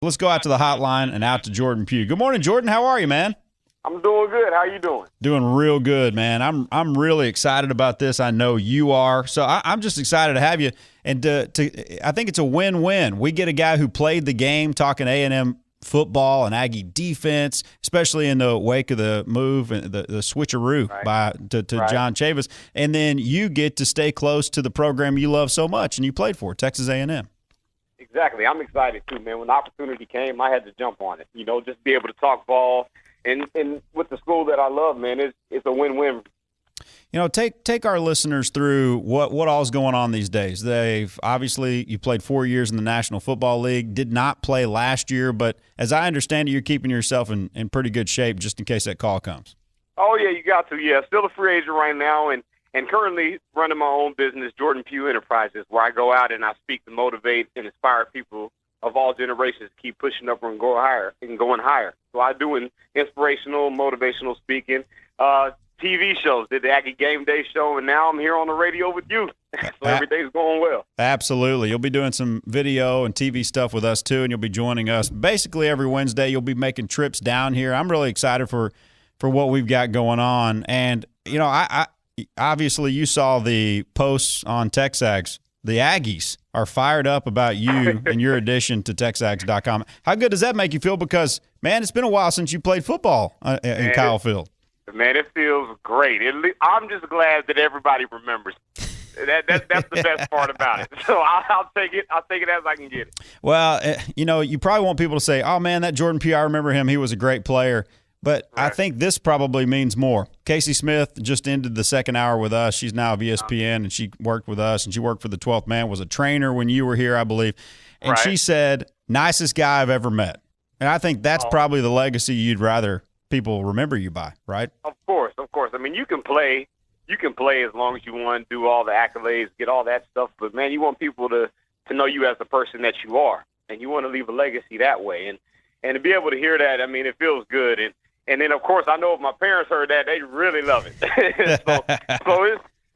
Let's go out to the hotline and out to Jordan Pugh. Good morning, Jordan. How are you, man? I'm doing good. How you doing? Doing real good, man. I'm really excited about this. I know you are. So I'm just excited to have you. And I think it's a win-win. We get a guy who played the game talking A&M football and Aggie defense, especially in the wake of the move and the switcheroo to John Chavis. And then you get to stay close to the program you love so much and you played for, Texas A&M. Exactly. I'm excited too, man. When the opportunity came, I had to jump on it. Just be able to talk ball. And with the school that I love, man, it's a win-win. Take our listeners through what all's going on these days. You played 4 years in the National Football League, did not play last year, but as I understand it, you're keeping yourself in pretty good shape just in case that call comes. Oh, yeah, you got to. Yeah, still a free agent right now and currently running my own business, Jordan Pugh Enterprises, where I go out and I speak to motivate and inspire people of all generations to keep pushing up and going higher. So I do inspirational, motivational speaking, TV shows, did the Aggie Game Day show, and now I'm here on the radio with you. So everything's going well. Absolutely. You'll be doing some video and TV stuff with us too, and you'll be joining us basically every Wednesday. You'll be making trips down here. I'm really excited for what we've got going on. And, I obviously you saw the posts on TexAgs. The Aggies are fired up about you and your addition to TexAgs.com. How good does that make you feel? Because, man, it's been a while since you played football in Kyle Field. Man, it feels great. I'm just glad that everybody remembers. That's the best part about it. So I'll take it. I'll take it as I can get it. Well, you probably want people to say, "Oh man, that Jordan Pugh, I remember him. He was a great player." But right. I think this probably means more. Casey Smith just ended the second hour with us. She's now of ESPN, and she worked with us, and she worked for the 12th Man, was a trainer when you were here, I believe. And right. She said, nicest guy I've ever met. And I think that's probably the legacy you'd rather people remember you by, right? Of course. I mean, you can play as long as you want, do all the accolades, get all that stuff. But, man, you want people to know you as the person that you are, and you want to leave a legacy that way. And to be able to hear that, I mean, it feels good. And then, of course, I know if my parents heard that, they really love it. so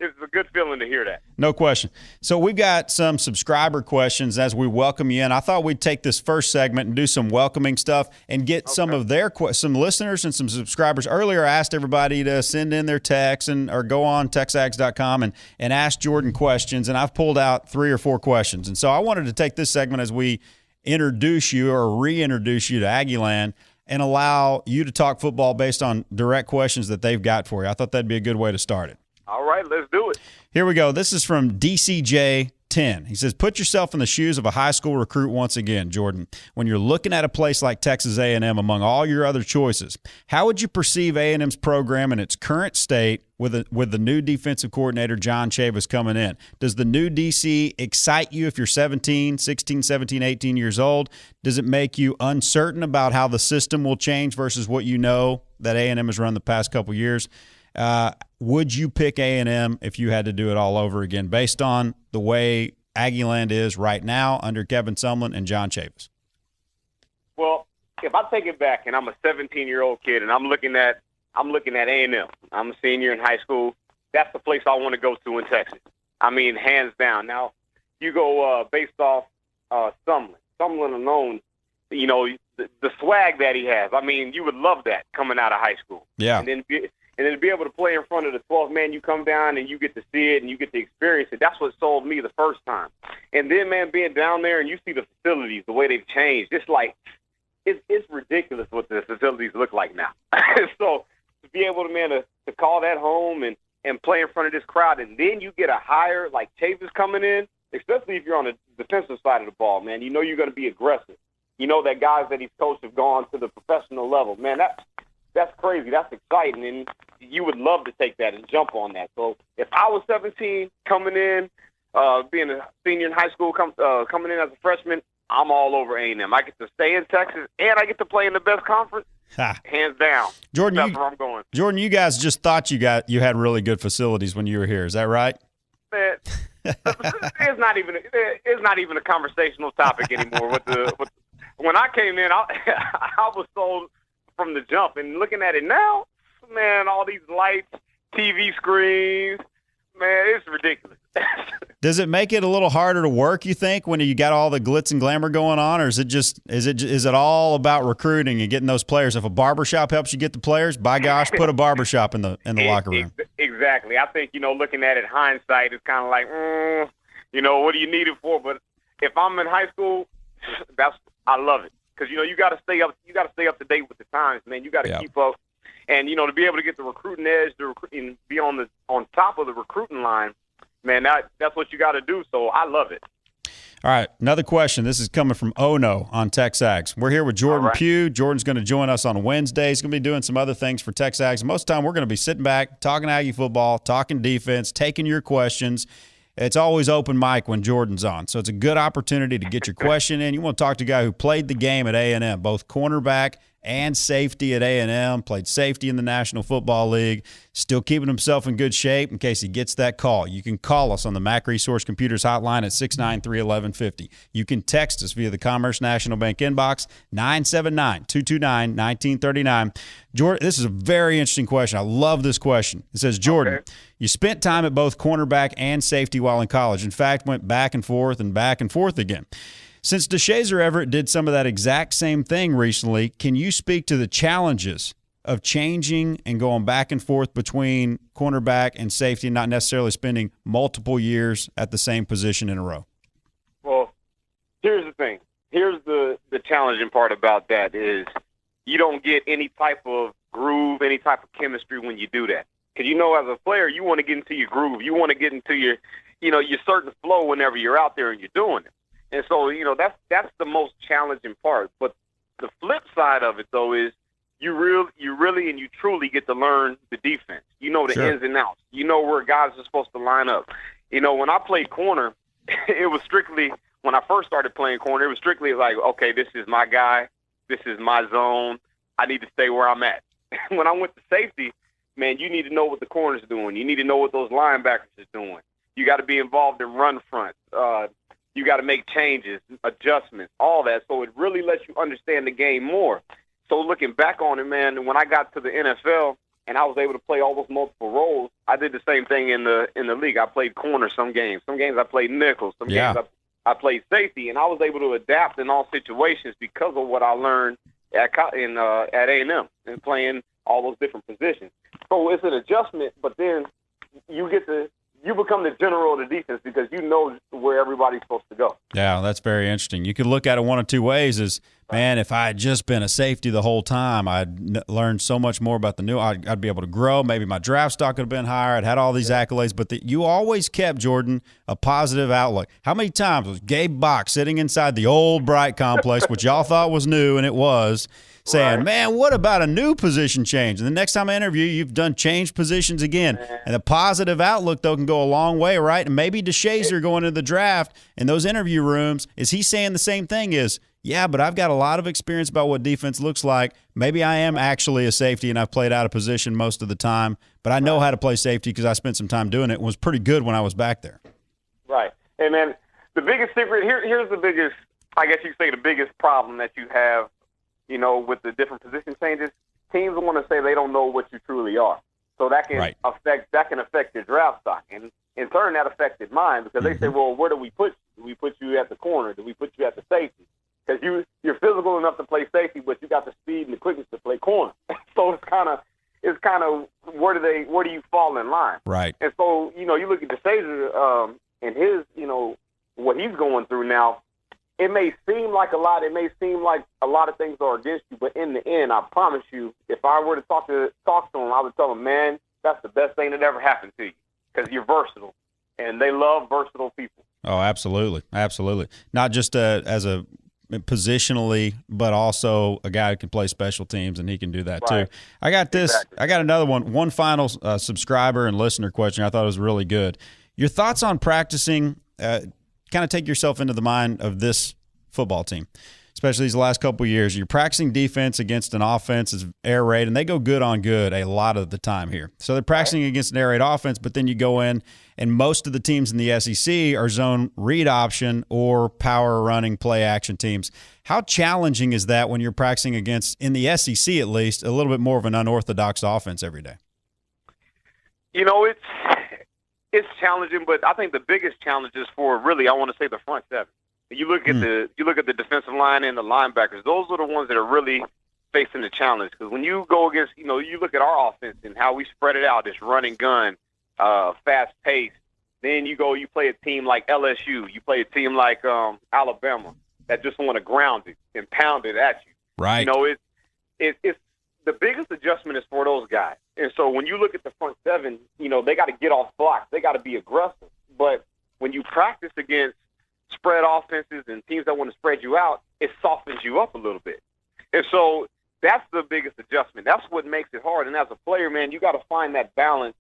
it's a good feeling to hear that. No question. So we've got some subscriber questions as we welcome you in. I thought we'd take this first segment and do some welcoming stuff and get some of some listeners and some subscribers. Earlier, I asked everybody to send in their texts or go on TexAgs.com and ask Jordan questions, and I've pulled out 3 or 4 questions. And so I wanted to take this segment as we introduce you or reintroduce you to Aggieland and allow you to talk football based on direct questions that they've got for you. I thought that'd be a good way to start it. All right, let's do it. Here we go. This is from DCJ10. He says, put yourself in the shoes of a high school recruit once again, Jordan. When you're looking at a place like Texas A&M among all your other choices, how would you perceive A&M's program in its current state with the new defensive coordinator, John Chavis, coming in? Does the new DC excite you if you're 16, 17, 18 years old? Does it make you uncertain about how the system will change versus what you know that A&M has run the past couple years? Would you pick A&M if you had to do it all over again based on the way Aggieland is right now under Kevin Sumlin and John Chavis? Well, if I take it back and I'm a 17-year-old kid and I'm looking at A&M, I'm a senior in high school, that's the place I want to go to in Texas. I mean, hands down. Now, you go based off Sumlin alone, the swag that he has. I mean, you would love that coming out of high school. Yeah. And then to be able to play in front of the 12th man, you come down and you get to see it and you get to experience it. That's what sold me the first time. And then, man, being down there and you see the facilities, the way they've changed, it's ridiculous what the facilities look like now. So to be able to, man, to call that home and play in front of this crowd, and then you get a hire like Chavis coming in, especially if you're on the defensive side of the ball, man, you know you're going to be aggressive. You know that guys that he's coached have gone to the professional level. Man, that's crazy. That's exciting, and you would love to take that and jump on that. So if I was 17 coming in, being a senior in high school, coming in as a freshman, I'm all over A&M. I get to stay in Texas, and I get to play in the best conference. Hands down. Jordan, that's where I'm going. Jordan, you guys just thought you had really good facilities when you were here. Is that right? Man, it's not even a conversational topic anymore. When I came in, I was sold from the jump, and looking at it now, man, all these lights, TV screens, man, it's ridiculous. Does it make it a little harder to work, you think, when you got all the glitz and glamour going on, or is it all about recruiting and getting those players? If a barbershop helps you get the players, by gosh, put a barbershop in the locker room. Exactly. I think, looking at it hindsight, it's kind of like, what do you need it for? But if I'm in high school, I love it because you got to stay up. You got to stay up to date with the times, man. You got to keep up, and to be able to get the recruiting edge, and be on top of the recruiting line. Man, that's what you got to do, so I love it. All right, another question. This is coming from Ono on TexAgs. We're here with Jordan Pugh. Jordan's going to join us on Wednesday. He's going to be doing some other things for TexAgs. Most of the time, we're going to be sitting back, talking Aggie football, talking defense, taking your questions. It's always open mic when Jordan's on, so it's a good opportunity to get your question in. You want to talk to a guy who played the game at A&M, both cornerback and safety at A&M, played safety in the National Football League, still keeping himself in good shape in case he gets that call. You can call us on the Mac Resource Computers hotline at 693-1150. You can text us via the Commerce National Bank inbox, 979-229-1939. Jordan, this is a very interesting question. I love this question. It says, Jordan, you spent time at both cornerback and safety while in college. In fact, went back and forth again. Since DeShazer Everett did some of that exact same thing recently, can you speak to the challenges of changing and going back and forth between cornerback and safety, not necessarily spending multiple years at the same position in a row? Well, here's the thing. Here's the challenging part about that is you don't get any type of groove, any type of chemistry when you do that. Because, as a player, you want to get into your groove. You want to get into your certain flow whenever you're out there and you're doing it. And so, that's the most challenging part. But the flip side of it, though, is you really and you truly get to learn the defense. The ins and outs. Where guys are supposed to line up. When I played corner, it was strictly, when I first started playing corner, it was strictly like, okay, this is my guy. This is my zone. I need to stay where I'm at. When I went to safety, man, you need to know what the corner's doing. You need to know what those linebackers are doing. You got to be involved in run front. You got to make changes, adjustments, all that. So it really lets you understand the game more. So looking back on it, man, when I got to the NFL and I was able to play almost multiple roles, I did the same thing in the league. I played corner some games. Some games I played nickel. Some games I played safety, and I was able to adapt in all situations because of what I learned at A&M and playing all those different positions. So it's an adjustment, but then you become the general of the defense because you know where everybody's supposed to go. Yeah, that's very interesting. You could look at it one of two ways is, man, if I had just been a safety the whole time, I'd learned so much more about the new. I'd be able to grow. Maybe my draft stock would have been higher. I'd had all these accolades. But you always kept, Jordan, a positive outlook. How many times was Gabe Bach sitting inside the old Bright complex, which y'all thought was new, and it was, saying, man, what about a new position change? And the next time I interview you, you've done changed positions again. And the positive outlook, though, can go a long way, right? And maybe DeShazer going into the draft in those interview rooms, is he saying the same thing is, yeah, but I've got a lot of experience about what defense looks like. Maybe I am actually a safety and I've played out of position most of the time, but I know how to play safety because I spent some time doing it and was pretty good when I was back there. Right. And then the biggest secret, here's the biggest, I guess you could say the biggest problem that you have, with the different position changes. Teams want to say they don't know what you truly are. So that can affect your draft stock. And in turn, that affected mine because they say, well, where do we put you? Do we put you at the corner? Do we put you at the safety? Because you're physical enough to play safety, but you got the speed and the quickness to play corner. So it's kind of where do you fall in line? Right. And so you look at DeShazer and his what he's going through now. It may seem like a lot. It may seem like a lot of things are against you, but in the end, I promise you, if I were to talk to him, I would tell him, man, that's the best thing that ever happened to you because you're versatile, and they love versatile people. Oh, absolutely, absolutely. Not just as a positionally, but also a guy who can play special teams, and he can do that too. I got this. Exactly. I got another one. One final subscriber and listener question. I thought it was really good. Your thoughts on practicing? Kind of take yourself into the mind of this football team, especially these last couple of years. You're practicing defense against an offense that's air raid, and they go good on good a lot of the time here. So they're practicing against an air raid offense, but then you go in, and most of the teams in the SEC are zone read option or power running play action teams. How challenging is that when you're practicing against, in the SEC at least, a little bit more of an unorthodox offense every day? It's challenging, but I think the biggest challenge is for really, I want to say the front seven. You look at the defensive line and the linebackers; those are the ones that are really facing the challenge. Because when you go against, you look at our offense and how we spread it out, it's run and gun, fast pace. Then you play a team like LSU, you play a team like Alabama that just want to ground it and pound it at you. Right. It's the biggest adjustment is for those guys. And so when you look at the front seven, they got to get off blocks. They got to be aggressive. But when you practice against spread offenses and teams that want to spread you out, it softens you up a little bit. And so that's the biggest adjustment. That's what makes it hard. And as a player, man, you got to find that balance.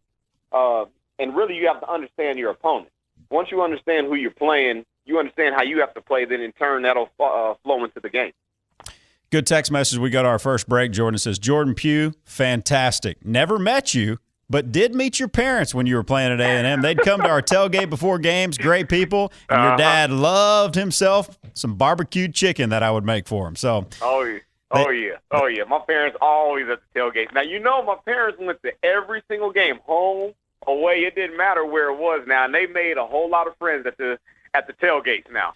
And really you have to understand your opponent. Once you understand who you're playing, you understand how you have to play, then in turn that'll flow into the game. Good text message. We got our first break. Jordan says, Jordan Pugh, fantastic. Never met you, but did meet your parents when you were playing at A&M. They'd come to our tailgate before games, great people, and your dad loved himself some barbecued chicken that I would make for him. So, Oh, yeah. My parents always at the tailgate. Now, my parents went to every single game, home, away. It didn't matter where it was now, and they made a whole lot of friends at the tailgates now.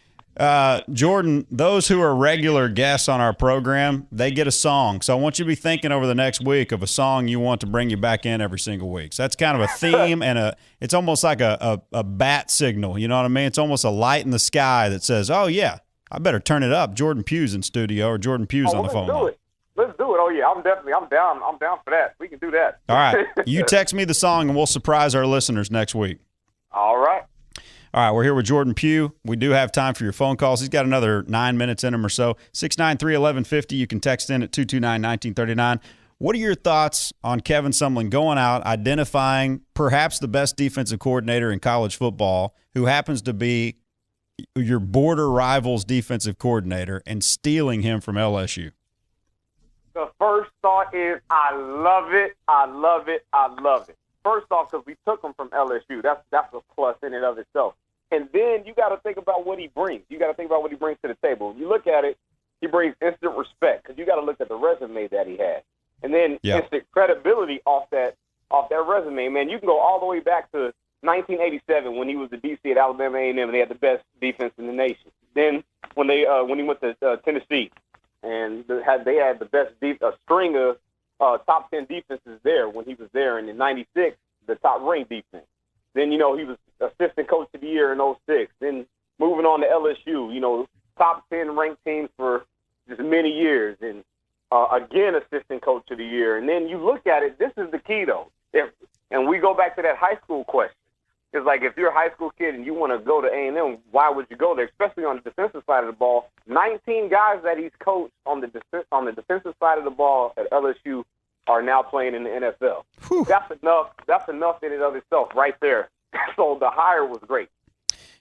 Jordan, those who are regular guests on our program, they get a song. So I want you to be thinking over the next week of a song you want to bring you back in every single week. So that's kind of a theme, and it's almost like a bat signal. You know what I mean? It's almost a light in the sky that says, oh, yeah, I better turn it up. Jordan Pugh's in studio, or Jordan Pugh's on the phone. Let's do it. Oh, yeah, I'm down. I'm down for that. We can do that. All right. You text me the song, and we'll surprise our listeners next week. All right. All right, we're here with Jordan Pugh. We do have time for your phone calls. He's got another 9 minutes in him or so. 693-1150. You can text in at 229-1939. What are your thoughts on Kevin Sumlin going out, identifying perhaps the best defensive coordinator in college football, who happens to be your border rival's defensive coordinator, and stealing him from LSU? The first thought is, I love it. First off, because we took him from LSU. That's a plus in and of itself. And then you got to think about what he brings. You got to think about what he brings to the table. When you look at it, he brings instant respect, because you got to look at the resume that he had. And then instant credibility off that resume. Man, you can go all the way back to 1987 when he was the DC at Alabama A&M, and they had the best defense in the nation. Then when he went to Tennessee, and they had the best string of top 10 defenses there when he was there. And in 96, the top ranked defense. Then, he was assistant coach of the year in 06. Then moving on to LSU, top 10 ranked teams for just many years. And again, assistant coach of the year. And then you look at it, this is the key, though. And we go back to that high school question. It's like, if you're a high school kid and you want to go to A&M, why would you go there? Especially on the defensive side of the ball. 19 guys that he's coached on the defensive side of the ball at LSU are now playing in the NFL. Whew. That's enough in and of itself right there. So the hire was great.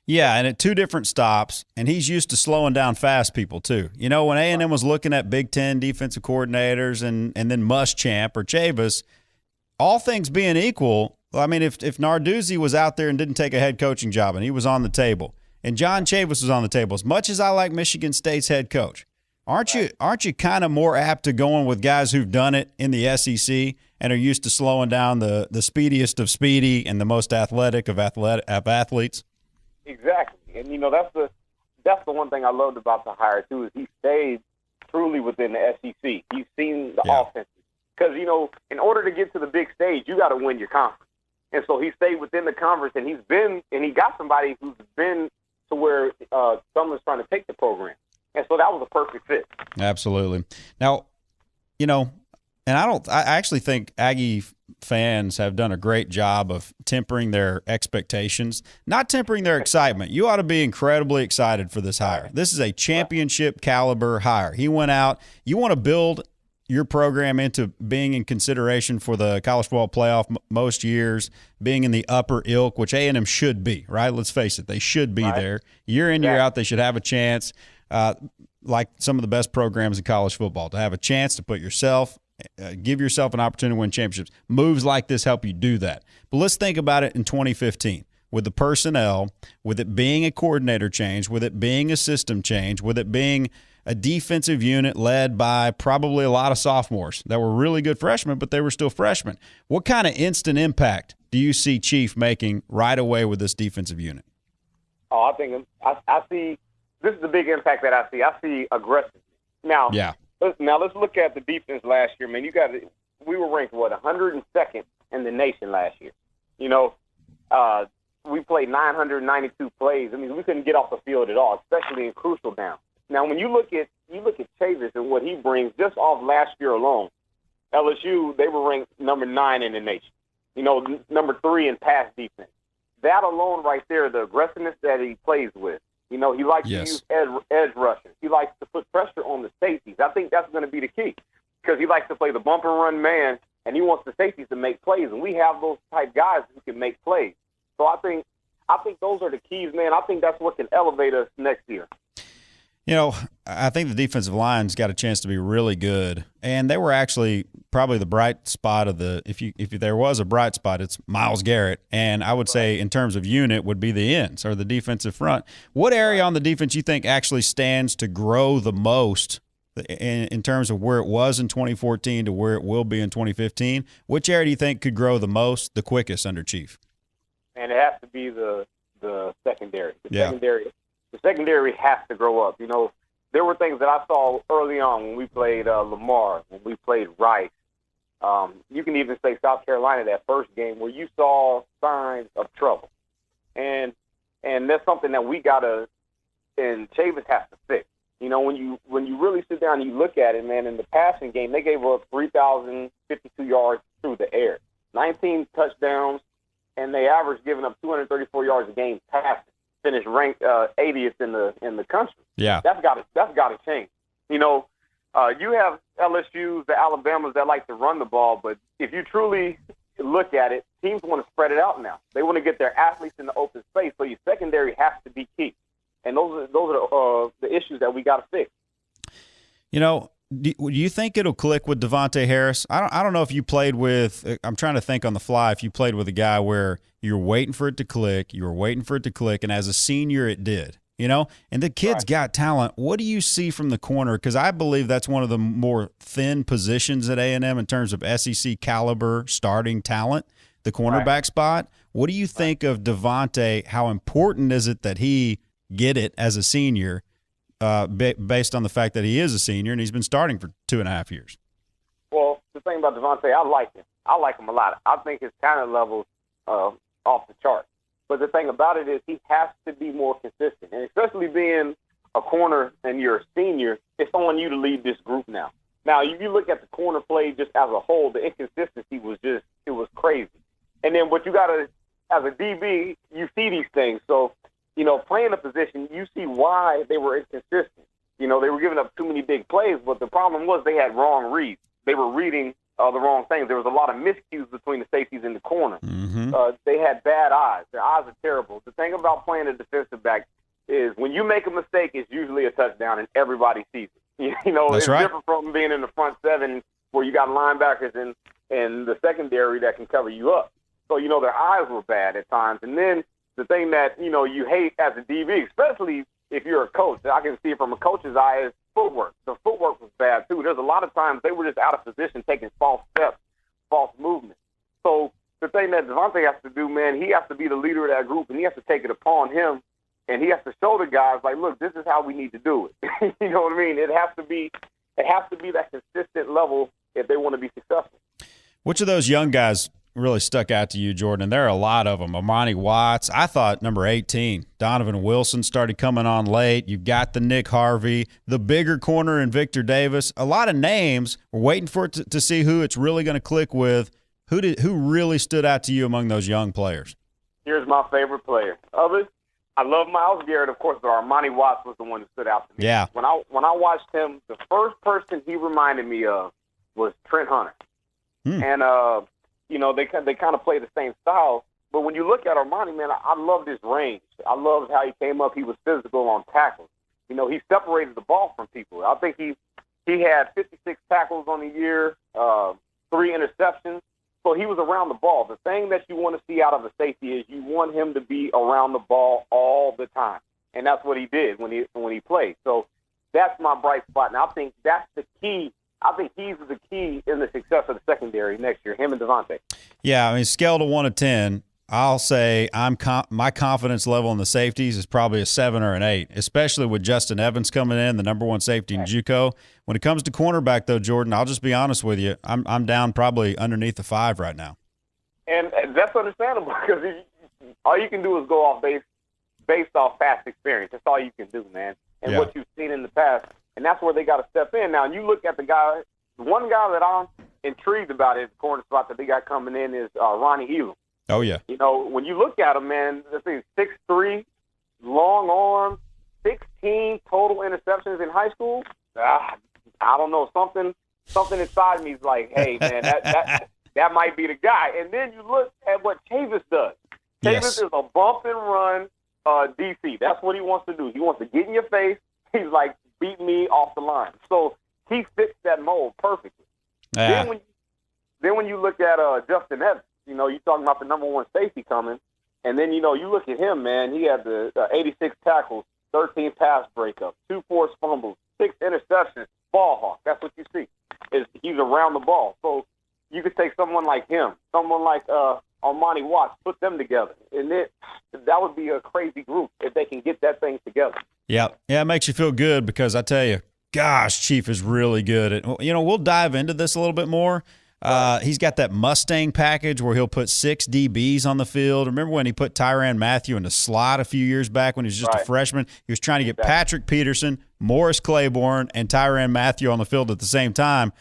Yeah, and at two different stops, and he's used to slowing down fast people too. When A&M was looking at Big Ten defensive coordinators and then Muschamp or Chavis, all things being equal, I mean, if Narduzzi was out there and didn't take a head coaching job and he was on the table, and John Chavis was on the table, as much as I like Michigan State's head coach, aren't you kind of more apt to going with guys who've done it in the SEC and are used to slowing down the speediest of speedy and the most athletic of athletes? Exactly. And that's the one thing I loved about the hire too, is he stayed truly within the SEC. He's seen the offenses. Because, in order to get to the big stage, you got to win your conference. And so he stayed within the conference, and he got somebody who's been to where someone's trying to take the program. And so that was a perfect fit. Absolutely. Now, and I actually think Aggie fans have done a great job of tempering their expectations, not tempering their excitement. You ought to be incredibly excited for this hire. This is a championship caliber hire. He went out. You want to build your program into being in consideration for the college football playoff most years, being in the upper ilk, which A&M should be, right? Let's face it, they should be there. Year in, year out, they should have a chance, like some of the best programs in college football, to have a chance to put yourself, give yourself an opportunity to win championships. Moves like this help you do that. But let's think about it in 2015. With the personnel, with it being a coordinator change, with it being a system change, with it being a defensive unit led by probably a lot of sophomores that were really good freshmen, but they were still freshmen. What kind of instant impact do you see Chief making right away with this defensive unit? Oh, I think I see this is the big impact that I see. I see aggressiveness. Now, let's look at the defense last year, man. We were ranked 102nd in the nation last year. You know, we played 992 plays. I mean, we couldn't get off the field at all, especially in crucial downs. Now, when you look at Chavis and what he brings just off last year alone, LSU, they were ranked number 9 in the nation. You know, number 3 in pass defense. That alone right there, the aggressiveness that he plays with. You know, he likes to use edge rushers. He likes to put pressure on the safeties. I think that's going to be the key because he likes to play the bump and run man, and he wants the safeties to make plays. And we have those type guys who can make plays. So I think those are the keys, man. I think that's what can elevate us next year. You know, I think the defensive line's got a chance to be really good, and they were actually probably the bright spot of the. If there was a bright spot, it's Myles Garrett, and I would say in terms of unit would be the ends or the defensive front. What area on the defense you think actually stands to grow the most in terms of where it was in 2014 to where it will be in 2015? Which area do you think could grow the most, the quickest under Chief? And it has to be the secondary. The secondary has to grow up. You know, there were things that I saw early on when we played Lamar, when we played Rice. You can even say South Carolina, that first game, where you saw signs of trouble. And that's something that we got to, and Chavis has to fix. You know, when you really sit down and you look at it, man, in the passing game, they gave up 3,052 yards through the air, 19 touchdowns, and they averaged giving up 234 yards a game passing. Finished ranked 80th in the country. Yeah, that's got to change. You know, you have LSU's, the Alabamas that like to run the ball, but if you truly look at it, teams want to spread it out now. They want to get their athletes in the open space, so your secondary has to be key. And those are the issues that we got to fix. You know, do you think it'll click with Devontae Harris? I don't know if you played with – I'm trying to think on the fly if you played with a guy where you're waiting for it to click, and as a senior it did, you know? And the kid's got talent. What do you see from the corner? Because I believe that's one of the more thin positions at A&M in terms of SEC caliber starting talent, the cornerback spot. What do you think of Devontae? How important is it that he get it as a senior based on the fact that he is a senior and he's been starting for 2.5 years? Well, the thing about Devontae, I like him. I like him a lot. I think his talent level's off the chart. But the thing about it is he has to be more consistent. And especially being a corner and you're a senior, it's on you to lead this group now. Now, if you look at the corner play just as a whole, the inconsistency was crazy. And then what you got to, as a DB, you see these things. So, you know, playing a position, you see why they were inconsistent. You know, they were giving up too many big plays, but the problem was they had wrong reads. They were reading the wrong things. There was a lot of miscues between the safeties and the corner. Mm-hmm. They had bad eyes. Their eyes are terrible. The thing about playing a defensive back is when you make a mistake, it's usually a touchdown, and everybody sees it. You know, That's it's right. different from being in the front seven where you got linebackers and the secondary that can cover you up. So, you know, their eyes were bad at times. And then the thing that, you know, you hate as a DB, especially if you're a coach, I can see it from a coach's eye, is footwork. The footwork was bad, too. There's a lot of times they were just out of position, taking false steps, false movement. So the thing that Devontae has to do, man, he has to be the leader of that group, and he has to take it upon him, and he has to show the guys, like, look, this is how we need to do it. You know what I mean? It has to be that consistent level if they want to be successful. Which of those young guys really stuck out to you, Jordan? And there are a lot of them. Amani Watts. I thought number 18, Donovan Wilson, started coming on late. You've got the Nick Harvey, the bigger corner, and Victor Davis. A lot of names. We're waiting for it to see who it's really going to click with. Who really stood out to you among those young players? Here's my favorite player. Others, I love Myles Garrett, of course, but Armani Watts was the one that stood out to me. Yeah. When I watched him, the first person he reminded me of was Trent Hunter. And you know, they kind of play the same style. But when you look at Armani, man, I loved his range. I loved how he came up. He was physical on tackles. You know, he separated the ball from people. I think he had 56 tackles on the year, 3 interceptions. So he was around the ball. The thing that you want to see out of a safety is you want him to be around the ball all the time. And that's what he did when he played. So that's my bright spot. And I think that's the key. I think he's the key in the success of the secondary next year, him and Devontae. Yeah, I mean, scale to 1 to 10, I'll say my confidence level in the safeties is probably a 7 or an 8, especially with Justin Evans coming in, the number 1 safety in JUCO. When it comes to cornerback, though, Jordan, I'll just be honest with you, I'm down probably underneath the 5 right now. And that's understandable because all you can do is go off based off past experience. That's all you can do, man, and what you've seen in the past. And that's where they got to step in. Now, you look at the one guy that I'm intrigued about is the corner spot that they got coming in is Ronnie Elam. Oh, yeah. You know, when you look at him, man, this is 6'3", long arms, 16 total interceptions in high school. I don't know, something inside me is like, hey, man, that might be the guy. And then you look at what Chavis does. Chavis is a bump and run DC. That's what he wants to do. He wants to get in your face. He's like, beat me off the line. So he fits that mold perfectly. Yeah. Then when you look at Justin Evans, you know, you're talking about the number 1 safety coming, and then, you know, you look at him, man, he had the 86 tackles, 13 pass breakups, 2 forced fumbles, 6 interceptions, ball hawk. That's what you see. He's around the ball. So you could take someone like him, someone like Armani Watts, put them together, and that would be a crazy group if they can get that thing together. Yeah, it makes you feel good because I tell you, gosh, Chief is really good at. You know, we'll dive into this a little bit more. He's got that Mustang package where he'll put 6 DBs on the field. Remember when he put Tyrann Mathieu in the slot a few years back when he was just a freshman? He was trying to get Patrick Peterson, Morris Claiborne, and Tyrann Mathieu on the field at the same time.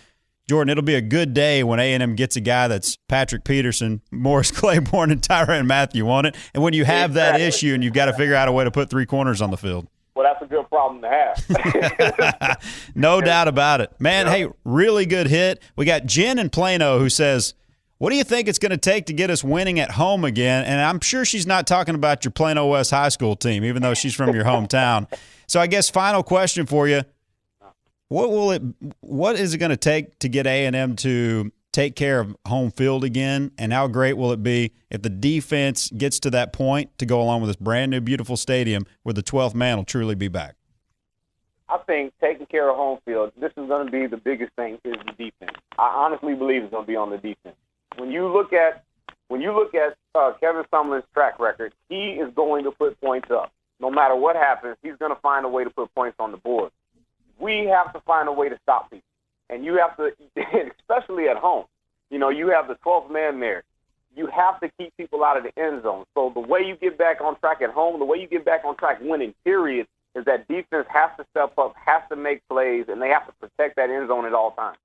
Jordan, it'll be a good day when A&M gets a guy that's Patrick Peterson, Morris Claiborne, and Tyrann Mathieu on it. And when you have that issue and you've got to figure out a way to put 3 corners on the field. Well, that's a good problem to have. No doubt about it. Man, hey, really good hit. We got Jen in Plano who says, what do you think it's going to take to get us winning at home again? And I'm sure she's not talking about your Plano West High School team, even though she's from your hometown. So I guess final question for you. What is it going to take to get A&M to take care of home field again, and how great will it be if the defense gets to that point to go along with this brand-new, beautiful stadium where the 12th man will truly be back? I think taking care of home field, this is going to be the biggest thing is the defense. I honestly believe it's going to be on the defense. When you look at Kevin Sumlin's track record, he is going to put points up. No matter what happens, he's going to find a way to put points on the board. We have to find a way to stop people. And you have to, especially at home, you know, you have the 12th man there. You have to keep people out of the end zone. So the way you get back on track at home, the way you get back on track winning, period, is that defense has to step up, has to make plays, and they have to protect that end zone at all times.